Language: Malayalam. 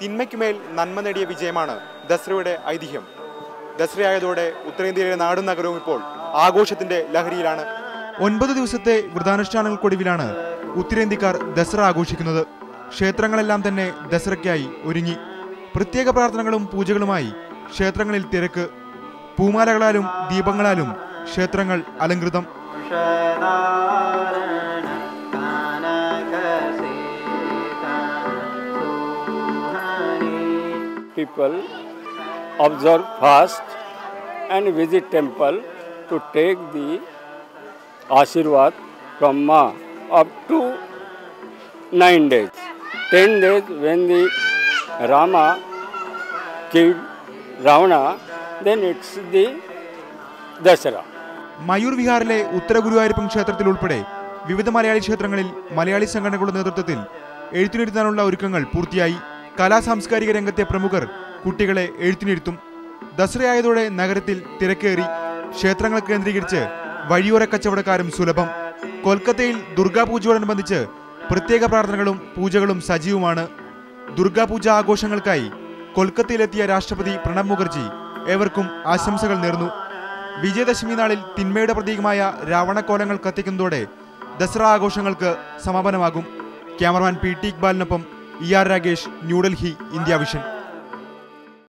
തിന്മയ്ക്കുമേൽ നന്മ നേടിയ വിജയമാണ് ദസറയുടെ ഐതിഹ്യം. ദസറയായതോടെ ഉത്തരേന്ത്യയിലെ നാടും നഗരവും ഇപ്പോൾ ആഘോഷത്തിന്റെ ലഹരിയിലാണ്. 9 ദിവസത്തെ വ്രതാനുഷ്ഠാനങ്ങൾക്കൊടുവിലാണ് ഉത്തരേന്ത്യക്കാർ ദസറ ആഘോഷിക്കുന്നത്. ക്ഷേത്രങ്ങളെല്ലാം തന്നെ ദസറയ്ക്കായി ഒരുങ്ങി. പ്രത്യേക പ്രാർത്ഥനകളും പൂജകളുമായി ക്ഷേത്രങ്ങളിൽ തിരക്ക്. പൂമാലകളാലും ദീപങ്ങളാലും ക്ഷേത്രങ്ങൾ അലങ്കൃതം. People observe fast and visit temple to take the Ashirwad from Ma up to 9 days. 10 days when the Rama killed Ravana, then it's the Dasara. Mayur വിഹാറിലെ ഉത്തര ഗുരുവായൂരപ്പൻ ക്ഷേത്രത്തിൽ ഉൾപ്പെടെ വിവിധ മലയാളി ക്ഷേത്രങ്ങളിൽ മലയാളി സംഘടനകളുടെ നേതൃത്വത്തിൽ എഴുത്തിനിരുത്താനുള്ള ഒരുക്കങ്ങൾ പൂർത്തിയായി. കലാ സാംസ്കാരിക രംഗത്തെ പ്രമുഖർ കുട്ടികളെ എഴുത്തിനിരുത്തും. ദസറയായതോടെ നഗരത്തിൽ തിരക്കേറി. ക്ഷേത്രങ്ങൾ കേന്ദ്രീകരിച്ച് വഴിയോര കച്ചവടക്കാരും സുലഭം. കൊൽക്കത്തയിൽ ദുർഗാപൂജയോടനുബന്ധിച്ച് പ്രത്യേക പ്രാർത്ഥനകളും പൂജകളും സജീവമാണ്. ദുർഗാപൂജ ആഘോഷങ്ങൾക്കായി കൊൽക്കത്തയിലെത്തിയ രാഷ്ട്രപതി പ്രണബ് മുഖർജി ഏവർക്കും ആശംസകൾ നേർന്നു. വിജയദശമി നാളിൽ തിന്മയുടെ പ്രതീകമായ രാവണക്കോലങ്ങൾ കത്തിക്കുന്നതോടെ ദസറ ആഘോഷങ്ങൾക്ക് സമാപനമാകും. ക്യാമറമാൻ പി ടി ഇക്ബാലിനൊപ്പം ER Ragesh, New Delhi, India vision.